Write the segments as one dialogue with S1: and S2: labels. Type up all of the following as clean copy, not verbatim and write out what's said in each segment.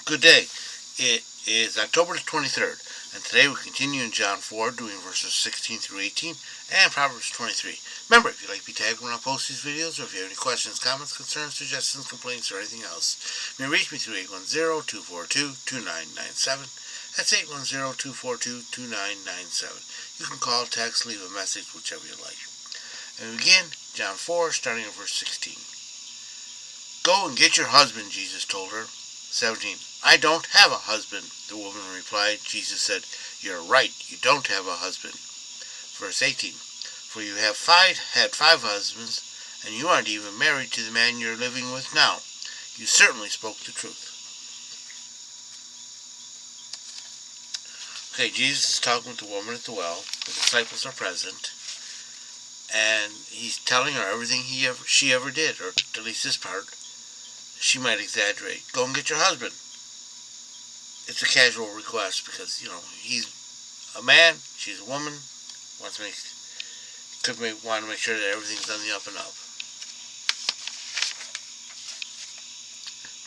S1: Good day. It is October the 23rd, and today we continue in John 4, doing verses 16 through 18, and Proverbs 23. Remember, if you'd like to be tagged when I post these videos, or if you have any questions, comments, concerns, suggestions, complaints, or anything else, you may reach me through 810-242-2997. That's 810-242-2997. You can call, text, leave a message, whichever you like. And we begin John 4, starting at verse 16. Go and get your husband, Jesus told her. 17. I don't have a husband, the woman replied. Jesus said, You're right, you don't have a husband. Verse 18. For you have had five husbands, and you aren't even married to the man you're living with now. You certainly spoke the truth. Okay, Jesus is talking with the woman at the well. The disciples are present, and he's telling her everything she ever did, or at least this part. She might exaggerate. Go and get your husband. It's a casual request because, he's a man, she's a woman, want to make sure that everything's on the up and up.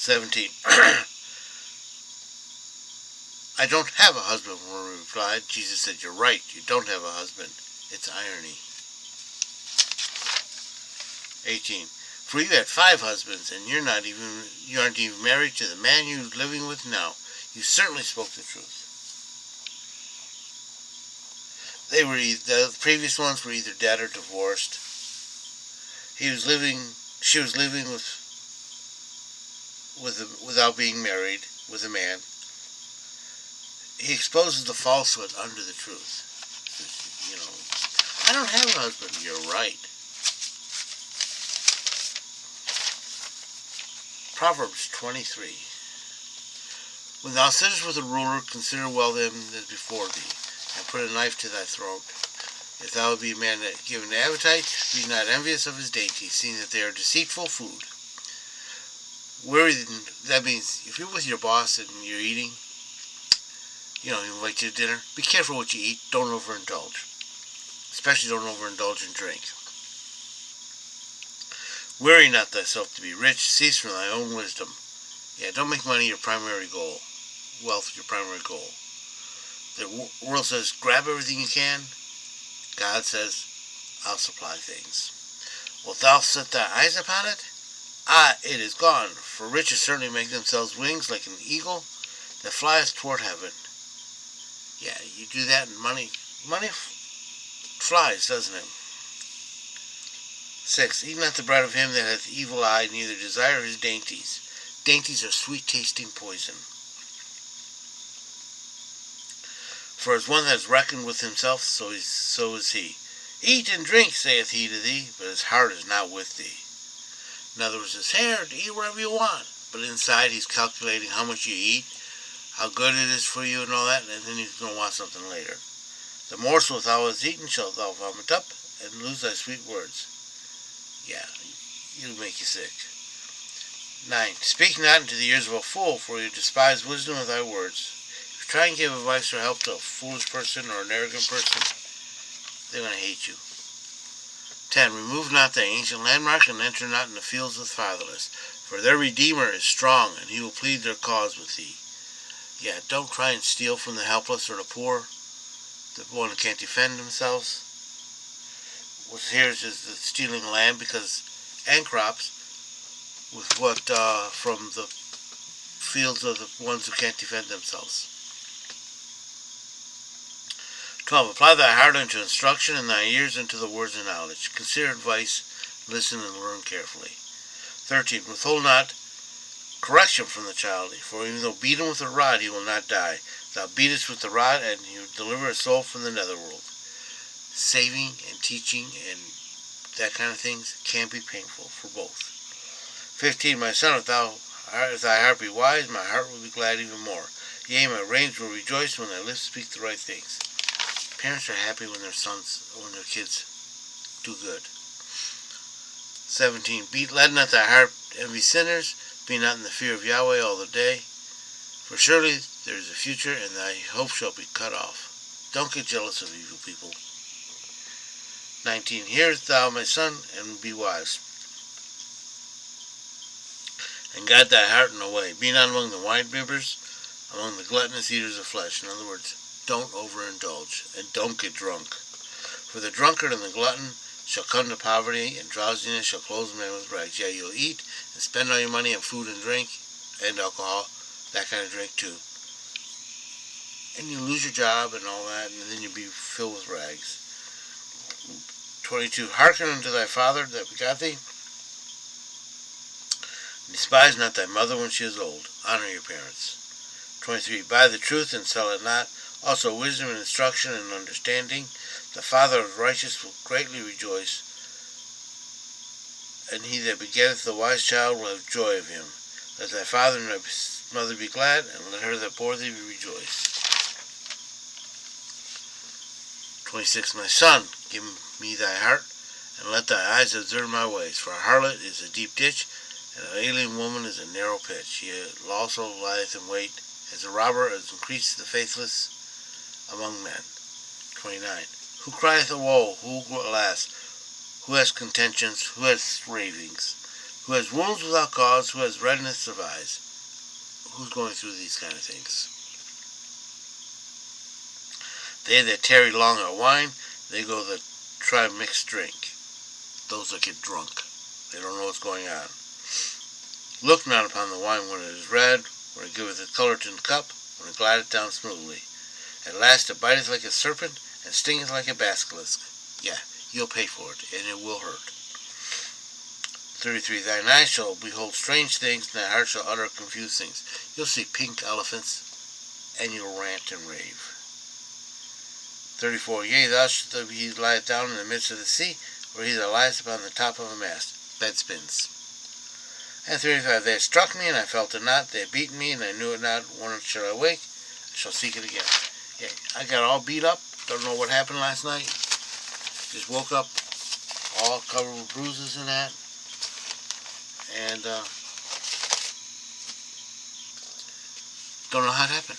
S1: 17. I don't have a husband, the woman replied. Jesus said, You're right, you don't have a husband. It's irony. 18. For you had five husbands, and you aren't even married to the man you're living with now. You certainly spoke the truth. The previous ones were either dead or divorced. She was living without being married with a man. He exposes the falsehood under the truth. I don't have a husband. You're right. Proverbs 23. When thou sittest with a ruler, consider well them that before thee, and put a knife to thy throat. If thou be a man that given to appetite, be not envious of his dainties, seeing that they are deceitful food. That means if you're with your boss and you're eating, he invites you to dinner, be careful what you eat. Don't overindulge. Especially don't overindulge in drink. Worry not thyself to be rich, cease from thy own wisdom. Don't make money your primary goal. Wealth your primary goal. The world says, grab everything you can. God says, I'll supply things. Wilt thou set thy eyes upon it? It is gone. For riches certainly make themselves wings like an eagle that flieth toward heaven. You do that and money flies, doesn't it? 6. Eat not the bread of him that hath evil eye, neither desire his dainties. Dainties are sweet-tasting poison. For as one that is reckoned with himself, so is he. Eat and drink, saith he to thee, but his heart is not with thee. In other words, his hair, to eat wherever you want, but inside he's calculating how much you eat, how good it is for you and all that, and then he's going to want something later. The morsel thou hast eaten shalt thou vomit up, and lose thy sweet words. It'll make you sick. 9. Speak not into the ears of a fool, for you despise wisdom of thy words. If you try and give advice or help to a foolish person or an arrogant person, they're going to hate you. 10. Remove not thy ancient landmark, and enter not in the fields of the fatherless, for their Redeemer is strong, and he will plead their cause with thee. Don't try and steal from the helpless or the poor, the one who can't defend themselves. What's here is just the stealing land and crops with what from the fields of the ones who can't defend themselves. 12. Apply thy heart unto instruction, and thy ears unto the words of knowledge. Consider advice, listen and learn carefully. 13. Withhold not correction from the child, for even though beat him with a rod, he will not die. Thou beatest with the rod, and you deliver a soul from the netherworld. Saving and teaching and that kind of things can be painful for both. 15. My son, if thy heart be wise, my heart will be glad even more. Yea, my reins will rejoice when thy lips speak the right things. Parents are happy when their kids do good. 17. Let not thy heart envy sinners, be not in the fear of Yahweh all the day, for surely there is a future, and thy hope shall be cut off. Don't get jealous of evil people. 19. Hear thou, my son, and be wise. and guide thy heart in the way. Be not among the winebibbers, among the gluttonous eaters of flesh. In other words, don't overindulge, and don't get drunk. For the drunkard and the glutton shall come to poverty, and drowsiness shall clothe a man with rags. Yeah, you'll eat and spend all your money on food and drink, and alcohol, that kind of drink too. And you lose your job and all that, and then you'll be filled with rags. 22. Hearken unto thy father that begot thee. Despise not thy mother when she is old. Honor your parents. 23. Buy the truth and sell it not. Also wisdom and instruction and understanding. The father of the righteous will greatly rejoice, and he that begetteth the wise child will have joy of him. Let thy father and thy mother be glad, and let her that bore thee rejoice. 26. My son, give me thy heart, and let thy eyes observe my ways. For a harlot is a deep ditch, and an alien woman is a narrow pit. She also lieth in wait, as a robber, as increased the faithless among men. 29. Who crieth a woe? Who, alas? Who has contentions? Who has ravings? Who has wounds without cause? Who has redness of eyes? Who's going through these kind of things? They that tarry long at wine, they go that try mixed drink. Those that get drunk. They don't know what's going on. Look not upon the wine when it is red, when it giveth its color to the cup, when it glideth down smoothly. At last it biteth like a serpent, and stingeth like a basilisk. Yeah, you'll pay for it, and it will hurt. 33. Thine eyes shall behold strange things, and thy heart shall utter confused things. You'll see pink elephants, and you'll rant and rave. 34. Yea, thou shalt he lieth down in the midst of the sea, or he that lieth upon the top of a mast. Bed spins. And 35. They have struck me, and I felt it not. They have beaten me, and I knew it not. When shall I wake? I shall seek it again. Yeah, I got all beat up. Don't know what happened last night. Just woke up all covered with bruises and that. And don't know how it happened.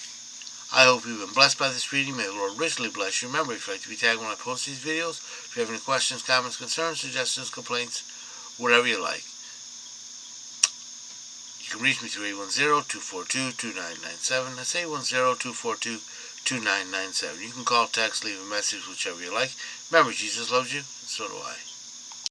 S1: I hope you've been blessed by this reading. May the Lord richly bless you. Remember, if you'd like to be tagged when I post these videos, if you have any questions, comments, concerns, suggestions, complaints, whatever you like, you can reach me through 810-242-2997. That's 810-242-2997. You can call, text, leave a message, whichever you like. Remember, Jesus loves you, and so do I.